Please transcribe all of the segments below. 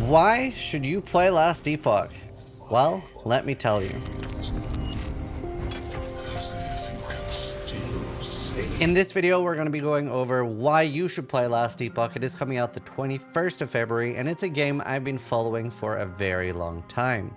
Why should you play Last Epoch? Well, let me tell you. In this video, we're going to be going over why you should play Last Epoch. It is coming out the 21st of February, and it's a game I've been following for a very long time.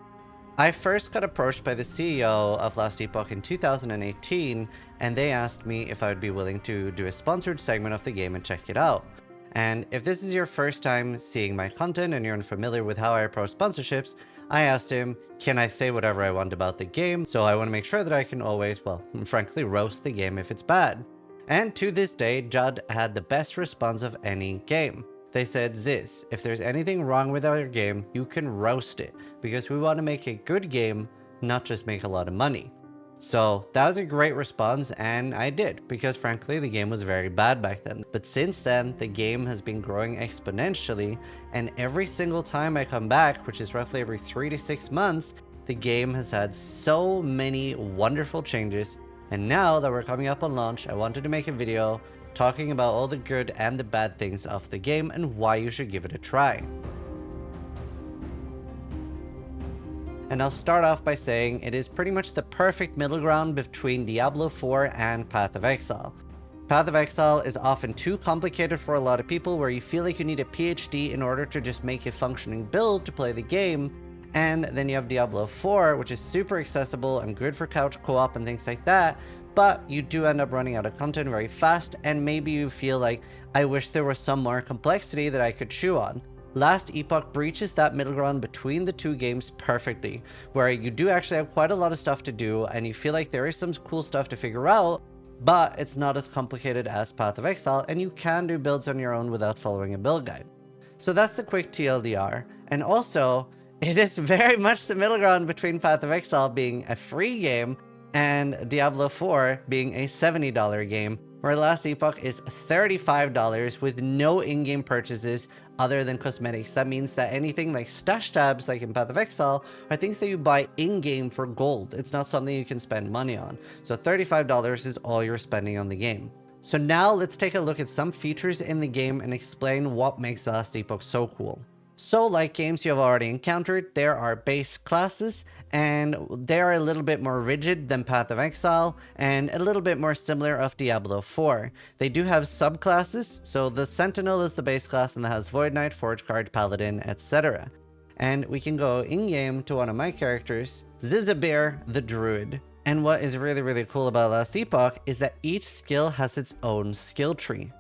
I first got approached by the CEO of Last Epoch in 2018, and they asked me if I would be willing to do a sponsored segment of the game and check it out. And if this is your first time seeing my content and you're unfamiliar with how I approach sponsorships, I asked him, can I say whatever I want about the game? So I want to make sure that I can always, well, frankly, roast the game if it's bad. And to this day, Judd had the best response of any game. They said, Ziz, if there's anything wrong with our game, you can roast it, because we want to make a good game, not just make a lot of money. So that was a great response, and I did, because frankly the game was very bad back then. But since then, the game has been growing exponentially, and every single time I come back, which is roughly every 3 to 6 months, the game has had so many wonderful changes. And now that we're coming up on launch, I wanted to make a video talking about all the good and the bad things of the game and why you should give it a try. And I'll start off by saying it is pretty much the perfect middle ground between Diablo 4 and Path of Exile. Path of Exile is often too complicated for a lot of people, where you feel like you need a PhD in order to just make a functioning build to play the game. And then you have Diablo 4, which is super accessible and good for couch co-op and things like that, but you do end up running out of content very fast, and maybe you feel like, I wish there was some more complexity that I could chew on. Last Epoch breaches that middle ground between the two games perfectly, where you do actually have quite a lot of stuff to do, and you feel like there is some cool stuff to figure out, but it's not as complicated as Path of Exile, and you can do builds on your own without following a build guide. So that's the quick TLDR, and also, it is very much the middle ground between Path of Exile being a free game and Diablo 4 being a $70 game, where Last Epoch is $35 with no in-game purchases other than cosmetics. That means that anything like stash tabs, like in Path of Exile, are things that you buy in-game for gold. It's not something you can spend money on. So $35 is all you're spending on the game. So now let's take a look at some features in the game and explain what makes Last Epoch so cool. So like games you have already encountered, there are base classes, and they are a little bit more rigid than Path of Exile, and a little bit more similar of Diablo 4. They do have subclasses, so the Sentinel is the base class and that has Void Knight, Forge Guard, Paladin, etc. And we can go in-game to one of my characters, Zizaran the Druid. And what is really cool about Last Epoch is that each skill has its own skill tree.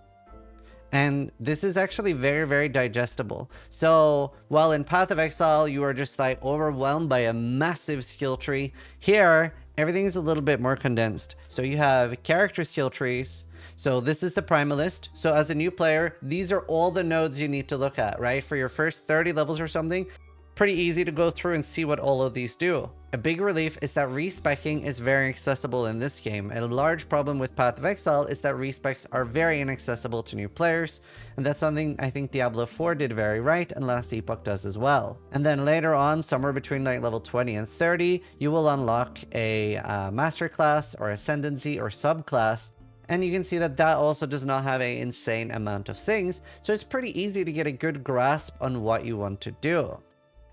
And this is actually very digestible. So while in Path of Exile you are just like overwhelmed by a massive skill tree, here everything's a little bit more condensed. So you have character skill trees. So this is the primalist. So as a new player, these are all the nodes you need to look at, right? For your first 30 levels or something, pretty easy to go through and see what all of these do. A big relief is that re-specing is very accessible in this game. A large problem with Path of Exile is that re-specs are very inaccessible to new players, and that's something I think Diablo 4 did very right, and Last Epoch does as well. And then later on, somewhere between like level 20 and 30, you will unlock a master class or ascendancy or subclass. And you can see that that also does not have an insane amount of things, so it's pretty easy to get a good grasp on what you want to do.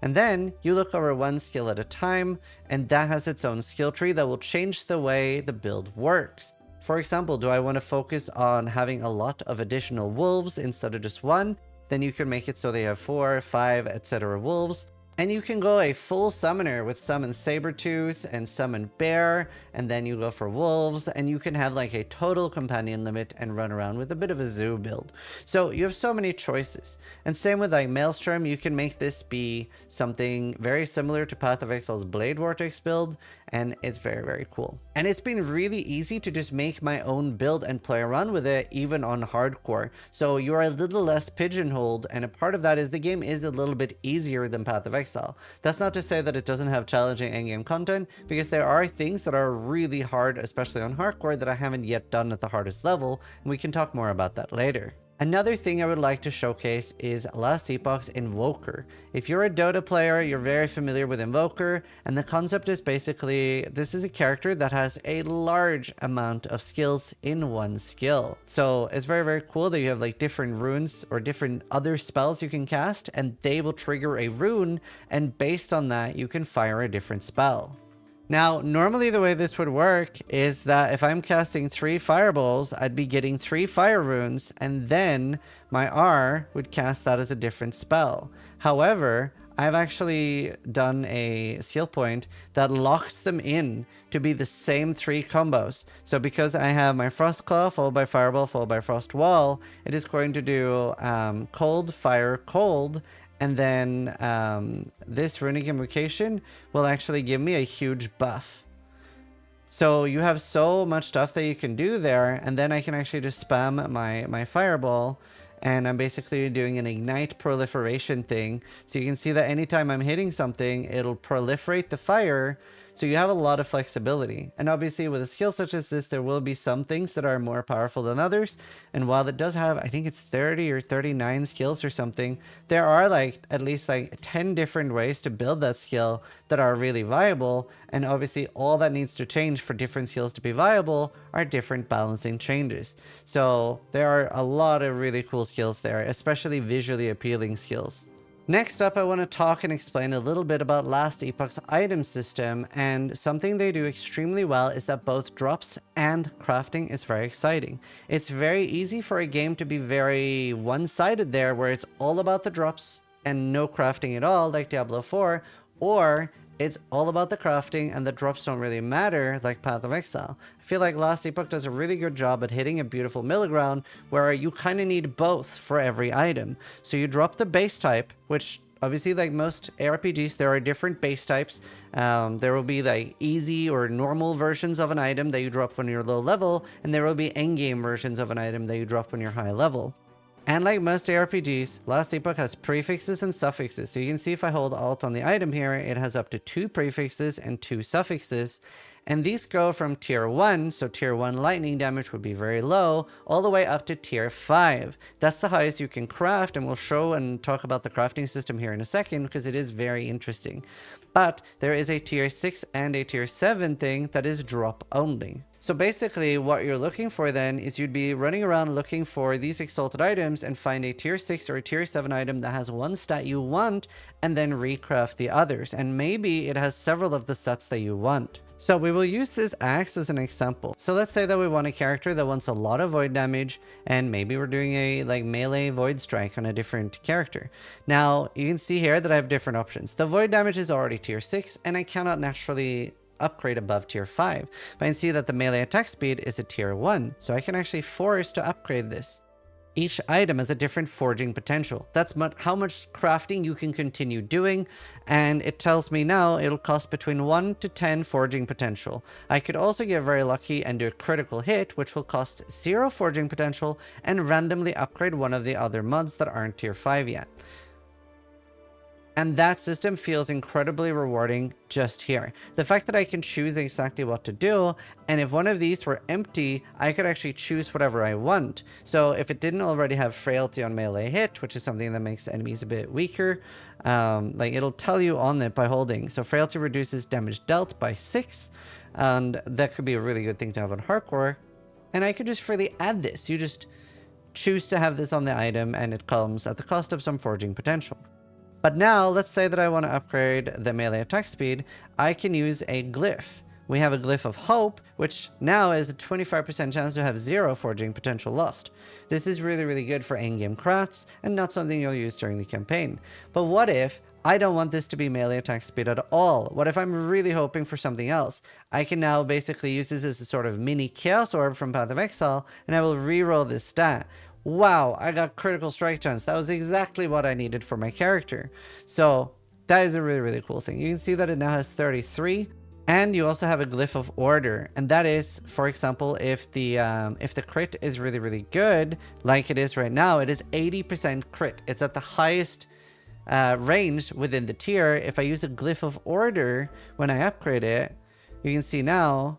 And then you look over one skill at a time, and that has its own skill tree that will change the way the build works. For example, do I want to focus on having a lot of additional wolves instead of just one? Then you can make it so they have 4, 5, etc. wolves. And you can go a full summoner with summon Sabertooth and summon Bear, and then you go for wolves, and you can have like a total companion limit and run around with a bit of a zoo build. So you have so many choices. And same with like Maelstrom, you can make this be something very similar to Path of Exile's Blade Vortex build, and it's very cool. And it's been really easy to just make my own build and play around with it, even on hardcore. So you're a little less pigeonholed, and a part of that is the game is a little bit easier than Path of Exile. That's not to say that it doesn't have challenging endgame content, because there are things that are really hard, especially on hardcore, that I haven't yet done at the hardest level, and we can talk more about that later. Another thing I would like to showcase is Last Epoch's Invoker. If you're a Dota player, you're very familiar with Invoker, and the concept is basically, this is a character that has a large amount of skills in one skill. So it's very, very cool that you have like different runes or different other spells you can cast, and they will trigger a rune, and based on that, you can fire a different spell. Now, normally the way this would work is that if I'm casting 3 fireballs, I'd be getting 3 fire runes, and then my R would cast that as a different spell. However, I've actually done a skill point that locks them in to be the same 3 combos. So because I have my Frost Claw followed by Fireball followed by Frost Wall, it is going to do Cold, Fire, Cold, and then this Runic Invocation will actually give me a huge buff. So you have so much stuff that you can do there, and then I can actually just spam my Fireball, and I'm basically doing an Ignite proliferation thing. So you can see that anytime I'm hitting something, it'll proliferate the fire. So you have a lot of flexibility. And obviously with a skill such as this, there will be some things that are more powerful than others. And while it does have, I think it's 30 or 39 skills or something, there are like at least like 10 different ways to build that skill that are really viable. And obviously all that needs to change for different skills to be viable are different balancing changes. So there are a lot of really cool skills there, especially visually appealing skills. Next up, I want to talk and explain a little bit about Last Epoch's item system, and something they do extremely well is that both drops and crafting is very exciting. It's very easy for a game to be very one-sided there, where it's all about the drops and no crafting at all, like Diablo 4, or it's all about the crafting and the drops don't really matter, like Path of Exile. I feel like Last Epoch does a really good job at hitting a beautiful middle ground where you kind of need both for every item. So you drop the base type, which obviously like most ARPGs, there are different base types. There will be like easy or normal versions of an item that you drop when you're low level, and there will be endgame versions of an item that you drop when you're high level. And like most ARPGs, Last Epoch has prefixes and suffixes. So you can see if I hold Alt on the item here, it has up to 2 prefixes and 2 suffixes. And these go from tier 1, so tier 1 lightning damage would be very low, all the way up to tier 5. That's the highest you can craft, and we'll show and talk about the crafting system here in a second because it is very interesting. But there is a tier 6 and a tier 7 thing that is drop only. So basically what you're looking for then is you'd be running around looking for these exalted items and find a tier 6 or a tier 7 item that has one stat you want, and then recraft the others. And maybe it has several of the stats that you want. So we will use this axe as an example. So let's say that we want a character that wants a lot of void damage, and maybe we're doing a like melee void strike on a different character. Now you can see here that I have different options. The void damage is already tier 6, and I cannot naturally upgrade above tier 5. But I can see that the melee attack speed is a tier 1, so I can actually force to upgrade this. Each item has a different forging potential. That's how much crafting you can continue doing, and it tells me now it'll cost between 1 to 10 forging potential. I could also get very lucky and do a critical hit, which will cost 0 forging potential, and randomly upgrade one of the other mods that aren't tier 5 yet. And that system feels incredibly rewarding just here. The fact that I can choose exactly what to do, and if one of these were empty, I could actually choose whatever I want. So if it didn't already have frailty on melee hit, which is something that makes enemies a bit weaker, like it'll tell you on it by holding. So frailty reduces damage dealt by 6, and that could be a really good thing to have on hardcore. And I could just freely add this. You just choose to have this on the item, and it comes at the cost of some forging potential. But now, let's say that I want to upgrade the melee attack speed. I can use a glyph. We have a glyph of hope, which now is a 25% chance to have 0 forging potential lost. This is really, really good for endgame crafts, and not something you'll use during the campaign. But what if I don't want this to be melee attack speed at all? What if I'm really hoping for something else? I can now basically use this as a sort of mini chaos orb from Path of Exile, and I will reroll this stat. Wow, I got critical strike chance. That was exactly what I needed for my character. So that is a really, really cool thing. You can see that it now has 33, and you also have a glyph of order. And that is, for example, if the crit is really, really good, like it is right now, it is 80% crit. It's at the highest range within the tier. If I use a glyph of order when I upgrade it, you can see now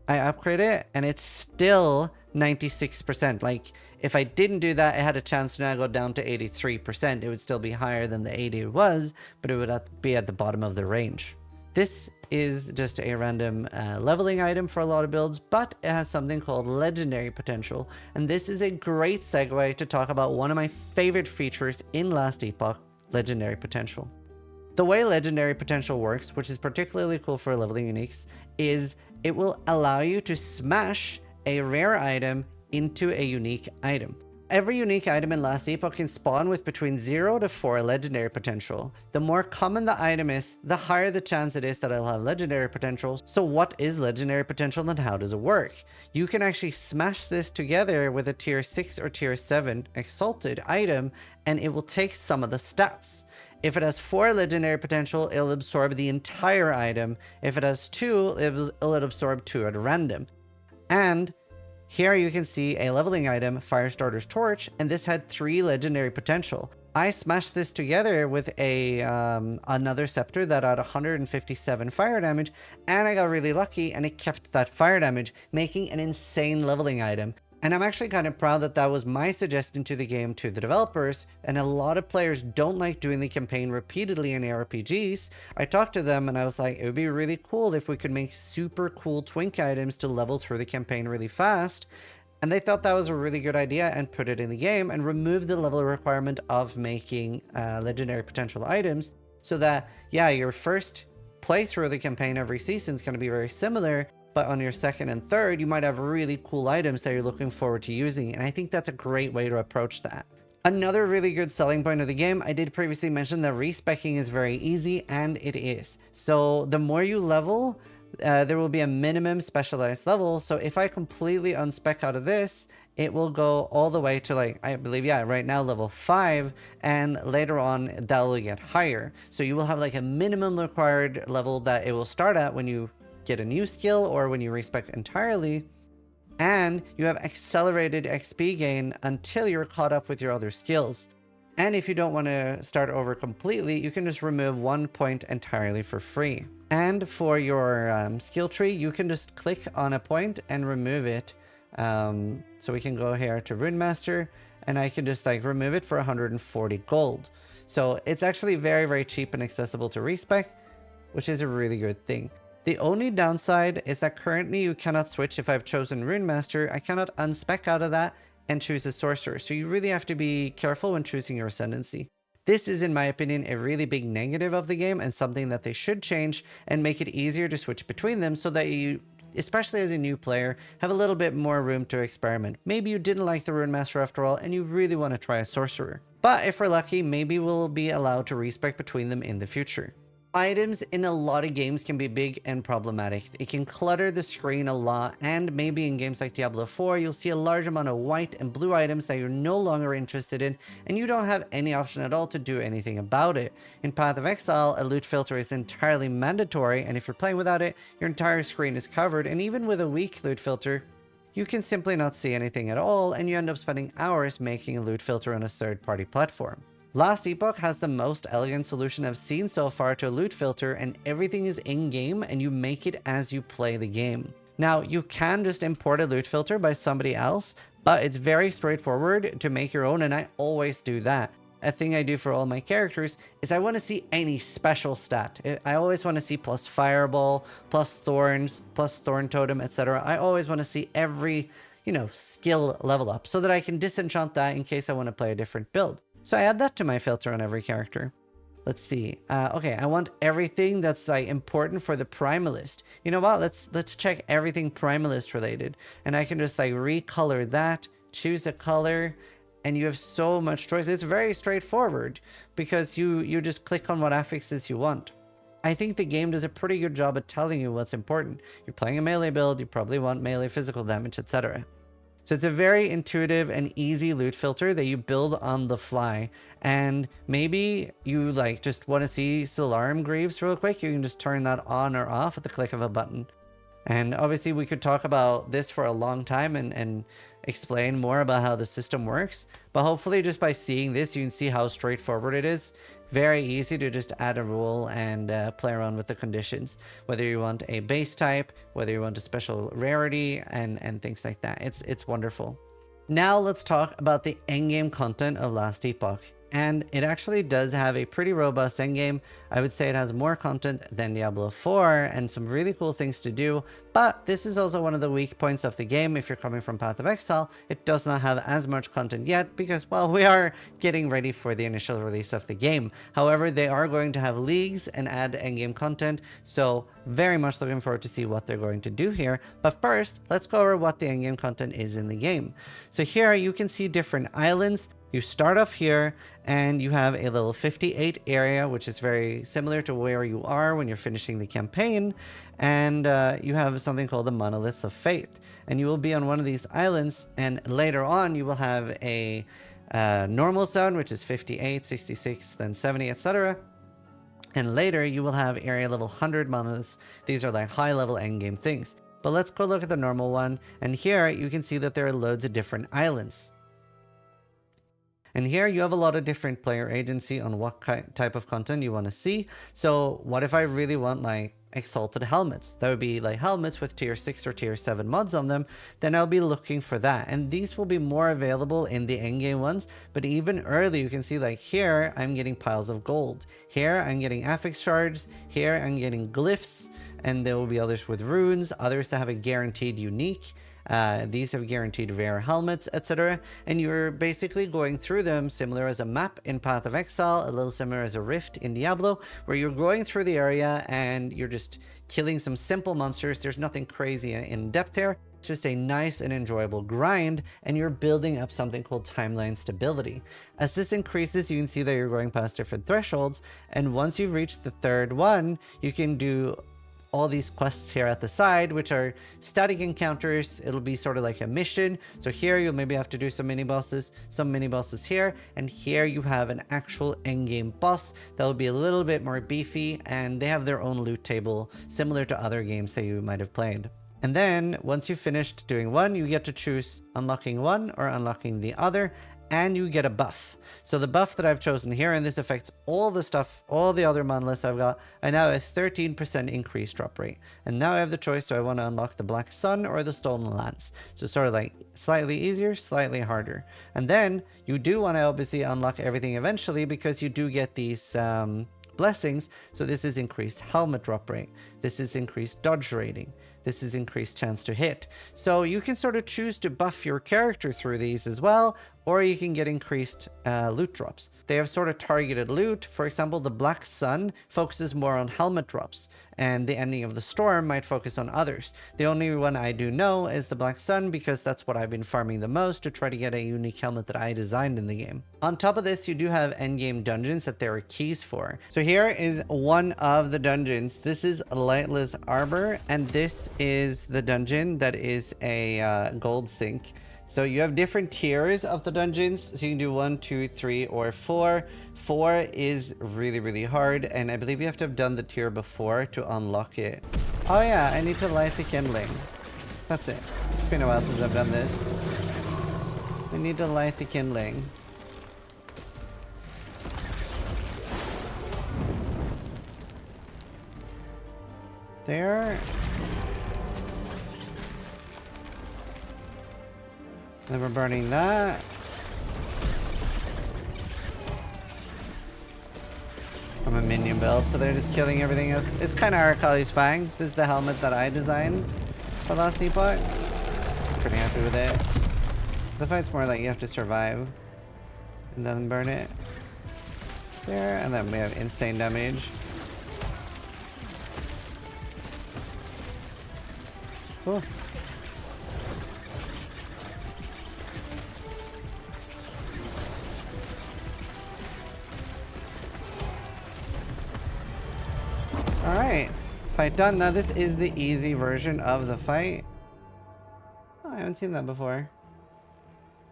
I upgrade it and it's still 96%. Like, If I didn't do that, it had a chance to now go down to 83%. It would still be higher than the 80 it was, but it would be at the bottom of the range. This is just a random leveling item for a lot of builds, but it has something called legendary potential. And this is a great segue to talk about one of my favorite features in Last Epoch, legendary potential. The way legendary potential works, which is particularly cool for leveling uniques, is it will allow you to smash a rare item into a unique item. Every unique item in Last Epoch can spawn with between 0 to 4 legendary potential. The more common the item is, the higher the chance it is that it'll have legendary potential. So what is legendary potential and how does it work? You can actually smash this together with a tier 6 or tier 7 exalted item and it will take some of the stats. If it has 4 legendary potential, it'll absorb the entire item. If it has 2, it'll absorb 2 at random. And here you can see a leveling item, Firestarter's Torch, and this had 3 legendary potential. I smashed this together with a another scepter that had 157 fire damage, and I got really lucky and it kept that fire damage, making an insane leveling item. And I'm actually kind of proud that that was my suggestion to the game to the developers, and a lot of players don't like doing the campaign repeatedly in ARPGs. I talked to them and I was like, it would be really cool if we could make super cool twink items to level through the campaign really fast. And they thought that was a really good idea and put it in the game and removed the level requirement of making legendary potential items, so that, yeah, your first playthrough of the campaign every season is going to be very similar, but on your second and third, you might have really cool items that you're looking forward to using. And I think that's a great way to approach that. Another really good selling point of the game, I did previously mention that re-specing is very easy, and it is. So the more you level, there will be a minimum specialized level. So if I completely unspec out of this, it will go all the way to, like, I believe, yeah, right now level 5, and later on that will get higher. So you will have like a minimum required level that it will start at when you get a new skill or when you re-spec entirely, and you have accelerated XP gain until you're caught up with your other skills. And if you don't want to start over completely, you can just remove 1 point entirely for free. And for your skill tree, you can just click on a point and remove it. So we can go here to Runemaster, and I can just like remove it for 140 gold. So it's actually very, very cheap and accessible to respec, which is a really good thing. The only downside is that currently you cannot switch. If I've chosen Runemaster, I cannot unspec out of that and choose a sorcerer. So you really have to be careful when choosing your ascendancy. This is, in my opinion, a really big negative of the game and something that they should change and make it easier to switch between them so that you, especially as a new player, have a little bit more room to experiment. Maybe you didn't like the Runemaster after all and you really want to try a sorcerer. But if we're lucky, maybe we'll be allowed to respec between them in the future. Items in a lot of games can be big and problematic. It can clutter the screen a lot, and maybe in games like Diablo 4, you'll see a large amount of white and blue items that you're no longer interested in, and you don't have any option at all to do anything about it. In Path of Exile, a loot filter is entirely mandatory, and if you're playing without it, your entire screen is covered, and even with a weak loot filter, you can simply not see anything at all, and you end up spending hours making a loot filter on a third-party platform. Last Epoch has the most elegant solution I've seen so far to a loot filter, and everything is in-game and you make it as you play the game. Now, you can just import a loot filter by somebody else, but it's very straightforward to make your own, and I always do that. A thing I do for all my characters is I want to see any special stat. I always want to see plus fireball, plus thorns, plus thorn totem, etc. I always want to see every, skill level up so that I can disenchant that in case I want to play a different build. So I add that to my filter on every character. Let's see. Okay, I want everything that's like important for the primalist. You know what? Let's check everything primalist related, and I can just like recolor that, choose a color, and you have so much choice. It's very straightforward because you just click on what affixes you want. I think the game does a pretty good job at telling you what's important. You're playing a melee build, you probably want melee physical damage, etc. So it's a very intuitive and easy loot filter that you build on the fly. And maybe you like just want to see Zizaran Greaves real quick. You can just turn that on or off at the click of a button. And obviously we could talk about this for a long time and explain more about how the system works. But hopefully just by seeing this, you can see how straightforward it is. Very easy to just add a rule and play around with the conditions, whether you want a base type, whether you want a special rarity, and things like that. It's wonderful. Now let's talk about the endgame content of Last Epoch. And it actually does have a pretty robust endgame. I would say it has more content than Diablo 4 and some really cool things to do. But this is also one of the weak points of the game. If you're coming from Path of Exile, it does not have as much content yet because, well, we are getting ready for the initial release of the game. However, they are going to have leagues and add endgame content. So very much looking forward to see what they're going to do here. But first, let's go over what the endgame content is in the game. So here you can see different islands. You start off here and you have a little 58 area, which is very similar to where you are when you're finishing the campaign. And you have something called the Monoliths of Fate. And you will be on one of these islands, and later on you will have a normal zone, which is 58, 66, then 70, etc. And later you will have area level 100 monoliths. These are like high level endgame things. But let's go look at the normal one. And here you can see that there are loads of different islands. And here you have a lot of different player agency on what type of content you want to see. So what if I really want like exalted helmets? That would be like helmets with tier 6 or tier 7 mods on them. Then I'll be looking for that. And these will be more available in the endgame ones. But even early, you can see like here, I'm getting piles of gold. Here, I'm getting affix shards. Here, I'm getting glyphs. And there will be others with runes, others that have a guaranteed unique. These have guaranteed rare helmets, etc. And you're basically going through them similar as a map in Path of Exile, a little similar as a rift in Diablo, where you're going through the area and you're just killing some simple monsters. There's nothing crazy in depth here. It's just a nice and enjoyable grind, and you're building up something called timeline stability. As this increases, you can see that you're going past different thresholds, and once you've reached the third one, you can do all these quests here at the side, which are static encounters. It'll be sort of like a mission. So here you'll maybe have to do some mini bosses here, and here you have an actual endgame boss that will be a little bit more beefy, and they have their own loot table similar to other games that you might have played. And then once you've finished doing one, you get to choose unlocking one or unlocking the other, and you get a buff. So the buff that I've chosen here, and this affects all the stuff, all the other monoliths I've got, I now have a 13% increased drop rate. And now I have the choice, do I want to unlock the Black Sun or the Stolen Lance? So sort of like slightly easier, slightly harder. And then you do want to obviously unlock everything eventually, because you do get these blessings. So this is increased helmet drop rate. This is increased dodge rating. This is increased chance to hit. So you can sort of choose to buff your character through these as well, or you can get increased loot drops. They have sort of targeted loot. For example, the Black Sun focuses more on helmet drops, and the Ending of the Storm might focus on others. The only one I do know is the Black Sun, because that's what I've been farming the most to try to get a unique helmet that I designed in the game. On top of this, you do have Endgame Dungeons that there are keys for. So here is one of the dungeons. This is Lightless Arbor, and this is the dungeon that is a gold sink. So you have different tiers of the dungeons. So you can do 1, 2, 3, or 4. 4 is really, really hard, and I believe you have to have done the tier before to unlock it. Oh yeah, I need to light the kindling. That's it. It's been a while since I've done this. I need to light the kindling. There. Then we're burning that. I'm a minion build, so they're just killing everything else. It's kind of Arcali's Fang. This is the helmet that I designed for Last Epoch. Pretty happy with it. The fight's more like you have to survive and then burn it. There, and then we have insane damage. Cool. Alright, fight done. Now this is the easy version of the fight. Oh, I haven't seen that before.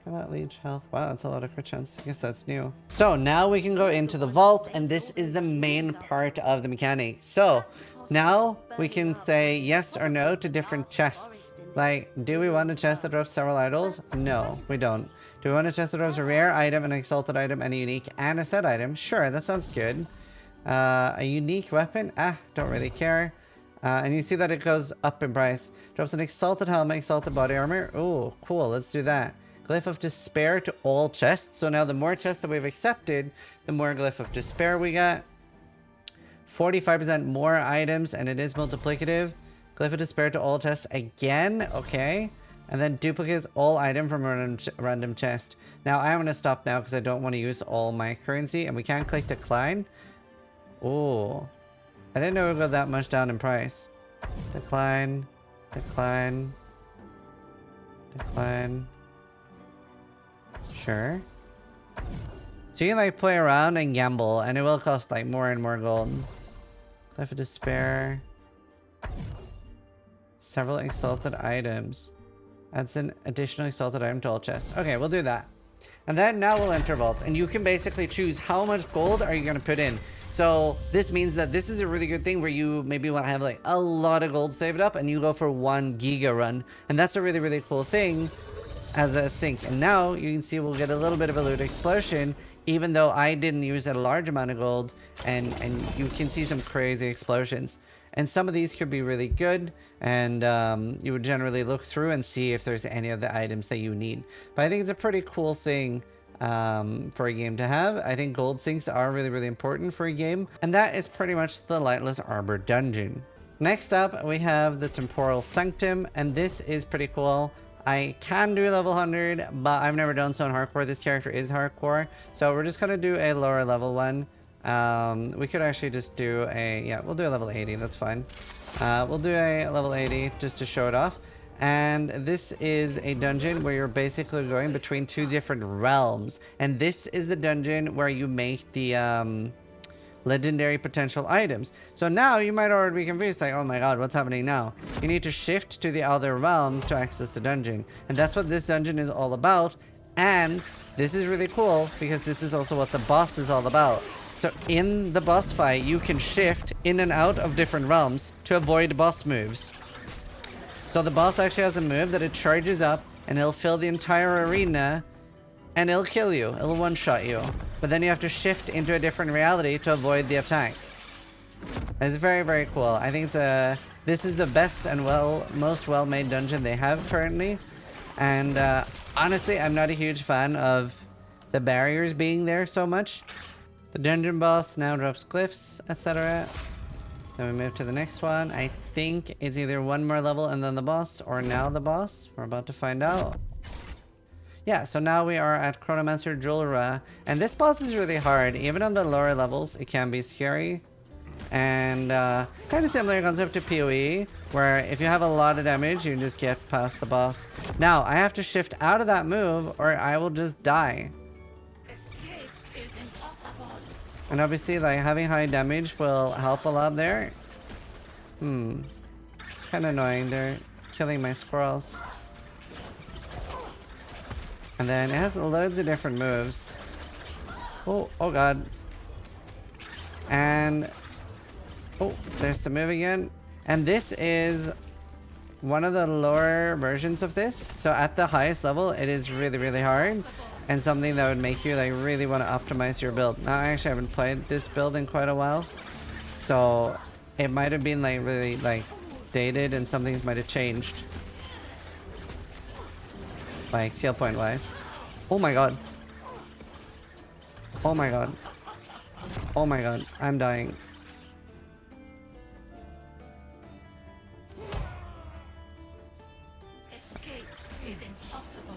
Cannot leech health. Wow, that's a lot of crit chance. I guess that's new. So now we can go into the vault, and this is the main part of the mechanic. So now we can say yes or no to different chests. Like, do we want a chest that drops several idols? No, we don't. Do we want a chest that drops a rare item, an exalted item, and a unique, and a set item? Sure, that sounds good. A unique weapon? Don't really care. And you see that it goes up in price. Drops an exalted helmet, exalted body armor. Oh, cool. Let's do that. Glyph of Despair to all chests. So now the more chests that we've accepted, the more Glyph of Despair we get. 45% more items, and it is multiplicative. Glyph of Despair to all chests again. Okay. And then duplicates all item from a random chest. Now, I'm going to stop now because I don't want to use all my currency. And we can't click decline. Oh. I didn't know it would go that much down in price. Decline. Decline. Decline. Sure. So you can like play around and gamble. And it will cost like more and more gold. Glyph of Despair. Several exalted items. Adds an additional exalted item to all chests. Okay, we'll do that. And then now we'll enter vault. And you can basically choose how much gold are you going to put in. So this means that this is a really good thing where you maybe want to have like a lot of gold saved up and you go for 1 giga run. And that's a really, really cool thing as a sync. And now you can see we'll get a little bit of a loot explosion, even though I didn't use a large amount of gold, and you can see some crazy explosions. And some of these could be really good, and you would generally look through and see if there's any of the items that you need. But I think it's a pretty cool thing for a game to have. I think gold sinks are really, really important for a game. And that is pretty much the Lightless Arbor dungeon. Next up, we have the Temporal Sanctum, and this is pretty cool. I can do level 100, but I've never done so in hardcore. This character is hardcore, so we're just gonna do a lower level one. We could actually just do a, yeah, we'll do a level 80, that's fine. We'll do a level 80 just to show it off. And this is a dungeon where you're basically going between 2 different realms. And this is the dungeon where you make the legendary potential items. So now you might already be confused, like, oh my god, what's happening now? You need to shift to the other realm to access the dungeon. And that's what this dungeon is all about. And this is really cool because this is also what the boss is all about. So in the boss fight, you can shift in and out of different realms to avoid boss moves. So the boss actually has a move that it charges up and it'll fill the entire arena and it'll kill you. It'll one-shot you. But then you have to shift into a different reality to avoid the attack. It's very, very cool. I think it's this is the best and most well-made dungeon they have currently. And honestly, I'm not a huge fan of the barriers being there so much. The dungeon boss now drops glyphs, etc. Then we move to the next one. I think it's either one more level and then the boss, or now the boss. We're about to find out. Yeah, so now we are at Chronomancer Julra, and this boss is really hard. Even on the lower levels, it can be scary. And kind of similar concept to PoE, where if you have a lot of damage, you can just get past the boss. Now, I have to shift out of that move, or I will just die. Escape is impossible. And obviously, like, having high damage will help a lot there. Kind of annoying. They're killing my squirrels. And then it has loads of different moves. Oh god. And oh, there's the move again. And this is one of the lower versions of this. So at the highest level, it is really, really hard. And something that would make you like really want to optimize your build. Now, I actually haven't played this build in quite a while. So it might have been like really like dated and some things might have changed. Like skill point wise. Oh my god. Oh my god. Oh my god. I'm dying. Escape is impossible.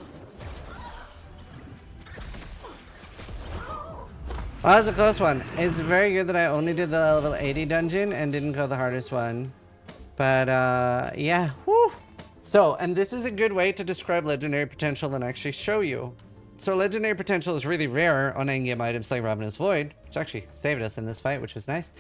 Oh, that was a close one. It's very good that I only did the level 80 dungeon and didn't go the hardest one. But yeah. Woo. So, and this is a good way to describe legendary potential and actually show you. So legendary potential is really rare on endgame items like Ravenous Void, which actually saved us in this fight, which was nice.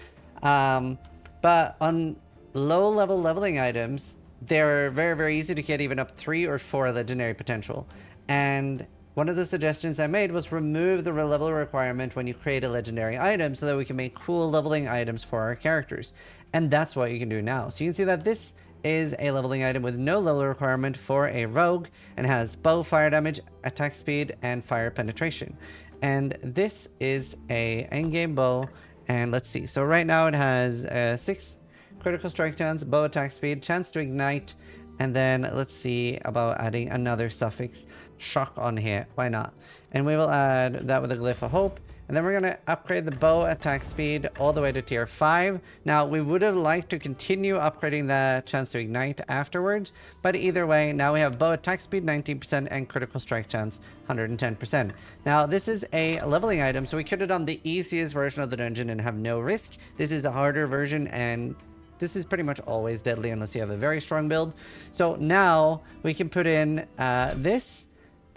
But on low level leveling items, they're very, very easy to get even up 3 or 4 legendary potential. And one of the suggestions I made was remove the level requirement when you create a legendary item so that we can make cool leveling items for our characters. And that's what you can do now. So you can see that this is a leveling item with no level requirement for a rogue and has bow fire damage, attack speed, and fire penetration. And this is a endgame bow, and let's see. So right now it has 6 critical strike chance, bow attack speed, chance to ignite, And then let's see about adding another suffix, shock, on here. Why not? And we will add that with a glyph of hope. And then we're going to upgrade the bow attack speed all the way to tier 5. Now, we would have liked to continue upgrading the chance to ignite afterwards. But either way, now we have bow attack speed 19% and critical strike chance 110%. Now, this is a leveling item, so we could have done the easiest version of the dungeon and have no risk. This is a harder version, and this is pretty much always deadly unless you have a very strong build. So now we can put in this.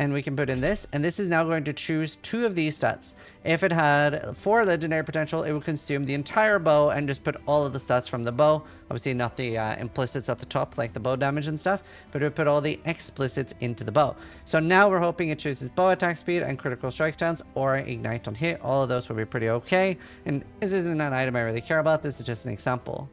And we can put in this, and this is now going to choose 2 of these stats. If it had 4 legendary potential, it would consume the entire bow and just put all of the stats from the bow. Obviously not the implicits at the top, like the bow damage and stuff, but it would put all the explicits into the bow. So now we're hoping it chooses bow attack speed and critical strike chance or ignite on hit. All of those will be pretty okay. And this isn't an item I really care about. This is just an example.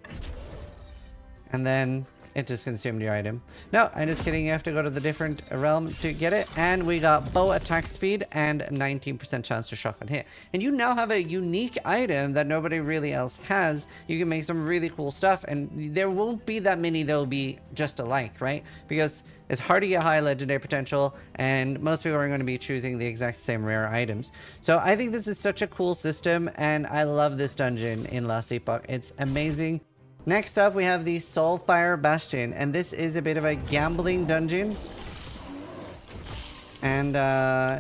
And then it just consumed your item. No, I'm just kidding. You have to go to the different realm to get it. And we got bow attack speed and 19% chance to shock on hit. And you now have a unique item that nobody really else has. You can make some really cool stuff. And there won't be that many that will be just alike, right? Because it's hard to get high legendary potential. And most people are going to be choosing the exact same rare items. So I think this is such a cool system. And I love this dungeon in Last Epoch. It's amazing. Next up, we have the Soulfire Bastion, and this is a bit of a gambling dungeon. And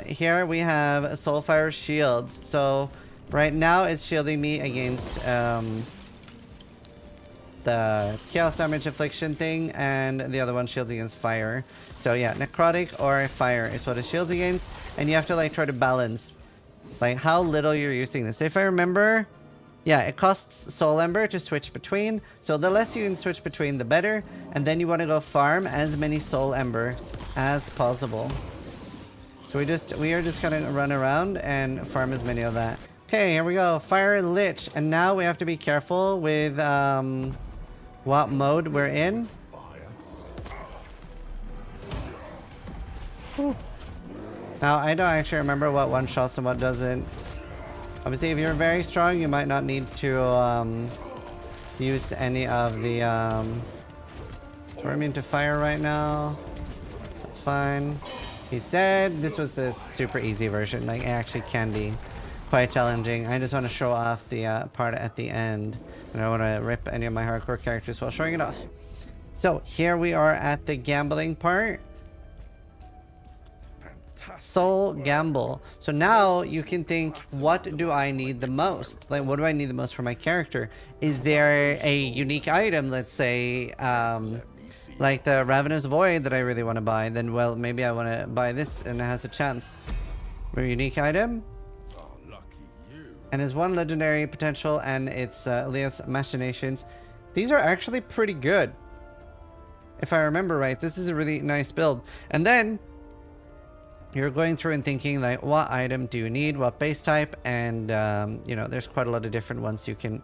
here we have Soulfire shields. So right now it's shielding me against the Chaos Damage Affliction thing, and the other one shields against fire. So yeah, necrotic or fire is what it shields against, and you have to like try to balance like how little you're using this. If I remember, yeah, it costs Soul Ember to switch between, so the less you can switch between, the better. And then you want to go farm as many Soul Embers as possible. So we are just gonna run around and farm as many of that. Okay, here we go, Fire Lich, and now we have to be careful with what mode we're in. Whew. Now I don't actually remember what one shots and what doesn't. Obviously, if you're very strong, you might not need to use any of the... we're immune to fire right now. That's fine. He's dead. This was the super easy version. Like, it actually can be quite challenging. I just want to show off the part at the end. I don't want to rip any of my hardcore characters while showing it off. So, here we are at the gambling part. Soul Gamble. So now you can think, what do I need the most? Like, what do I need the most for my character? Is there a unique item, let's say, like the Ravenous Void that I really want to buy? Then, well, maybe I want to buy this and it has a chance. A unique item. And it's 1 legendary potential, and it's Leoth's Machinations. These are actually pretty good. If I remember right, this is a really nice build. And then you're going through and thinking like, what item do you need, what base type, and you know, there's quite a lot of different ones you can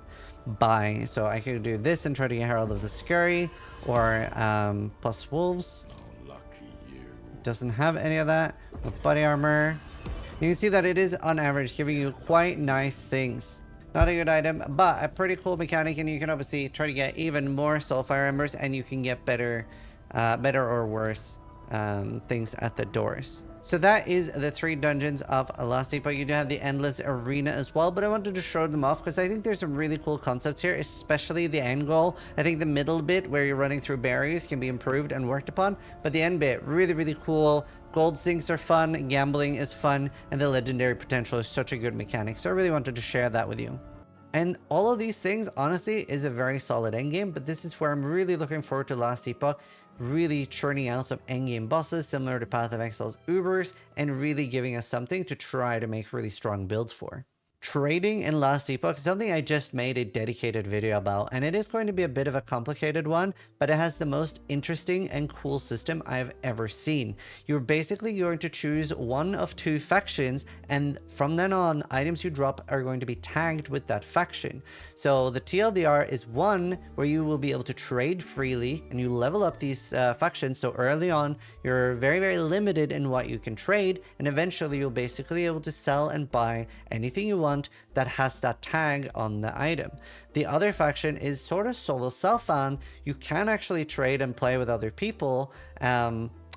buy. So I could do this and try to get Herald of the Scurry, or plus Wolves. Doesn't have any of that. With body armor, you can see that it is on average giving you quite nice things. Not a good item, but a pretty cool mechanic, and you can obviously try to get even more Soulfire Embers, and you can get better or worse things at the doors. So that is the 3 dungeons of Last Epoch. You do have the Endless Arena as well, but I wanted to show them off because I think there's some really cool concepts here, especially the end goal. I think the middle bit where you're running through barriers can be improved and worked upon, but the end bit, really, really cool. Gold sinks are fun, gambling is fun, and the legendary potential is such a good mechanic. So I really wanted to share that with you. And all of these things, honestly, is a very solid endgame, but this is where I'm really looking forward to Last Epoch, really churning out some endgame bosses similar to Path of Exile's Ubers, and really giving us something to try to make really strong builds for. Trading in Last Epoch is something I just made a dedicated video about, and it is going to be a bit of a complicated one, but it has the most interesting and cool system I've ever seen. You're basically going to choose one of 2 factions, and from then on, items you drop are going to be tagged with that faction. So the TLDR is 1 where you will be able to trade freely, and you level up these factions. So early on, you're very, very limited in what you can trade, and eventually you'll basically be able to sell and buy anything you want want that has that tag on the item. The other faction is sort of solo self-found. You can actually trade and play with other people,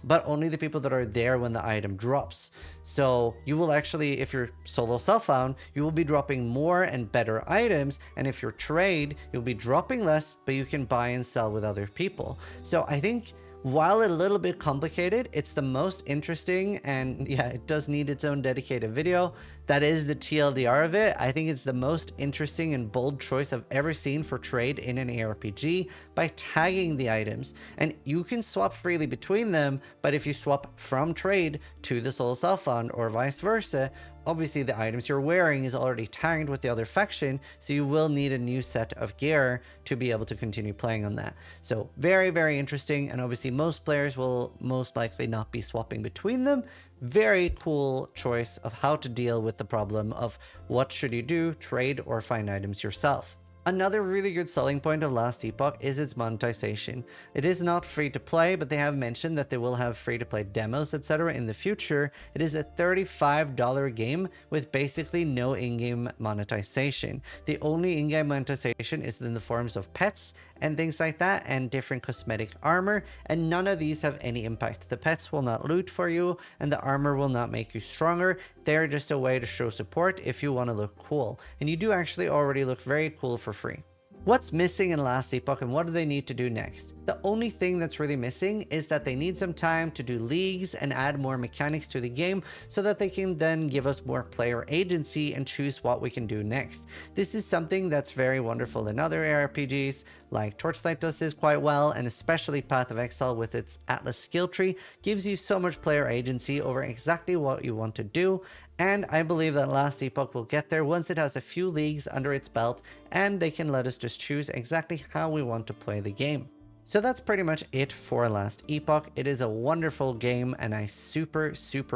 but only the people that are there when the item drops. So you will actually, if you're solo self-found, you will be dropping more and better items, and if you're trade, you'll be dropping less, but you can buy and sell with other people. So I think while a little bit complicated, it's the most interesting, and yeah, it does need its own dedicated video. That is the TLDR of it. I think it's the most interesting and bold choice I've ever seen for trade in an ARPG by tagging the items. And you can swap freely between them, but if you swap from trade to the solo self-found or vice versa, obviously the items you're wearing is already tagged with the other faction, so you will need a new set of gear to be able to continue playing on that. So very, very interesting, and obviously most players will most likely not be swapping between them. Very cool choice of how to deal with the problem of what should you do, trade or find items yourself. Another really good selling point of Last Epoch is its monetization. It is not free to play, but they have mentioned that they will have free to play demos, etc. in the future. It is a $35 game with basically no in-game monetization. The only in-game monetization is in the forms of pets and things like that, and different cosmetic armor, and none of these have any impact. The pets will not loot for you, and the armor will not make you stronger. They're just a way to show support if you want to look cool, and you do actually already look very cool for free. What's missing in Last Epoch and what do they need to do next? The only thing that's really missing is that they need some time to do leagues and add more mechanics to the game so that they can then give us more player agency and choose what we can do next. This is something that's very wonderful in other ARPGs, like Torchlight does this quite well, and especially Path of Exile with its Atlas skill tree gives you so much player agency over exactly what you want to do. And I believe that Last Epoch will get there once it has a few leagues under its belt and they can let us just choose exactly how we want to play the game. So that's pretty much it for Last Epoch. It is a wonderful game and I super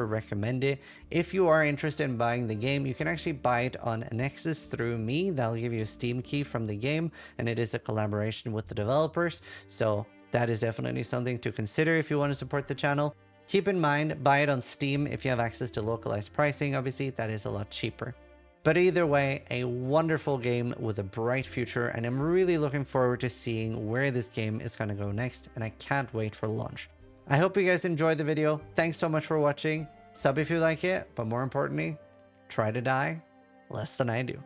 recommend it. If you are interested in buying the game, you can actually buy it on Nexus through me. That'll give you a Steam key from the game, and it is a collaboration with the developers. So that is definitely something to consider if you want to support the channel. Keep in mind, buy it on Steam if you have access to localized pricing. Obviously, that is a lot cheaper. But either way, a wonderful game with a bright future, and I'm really looking forward to seeing where this game is going to go next, and I can't wait for launch. I hope you guys enjoyed the video. Thanks so much for watching. Sub if you like it, but more importantly, try to die less than I do.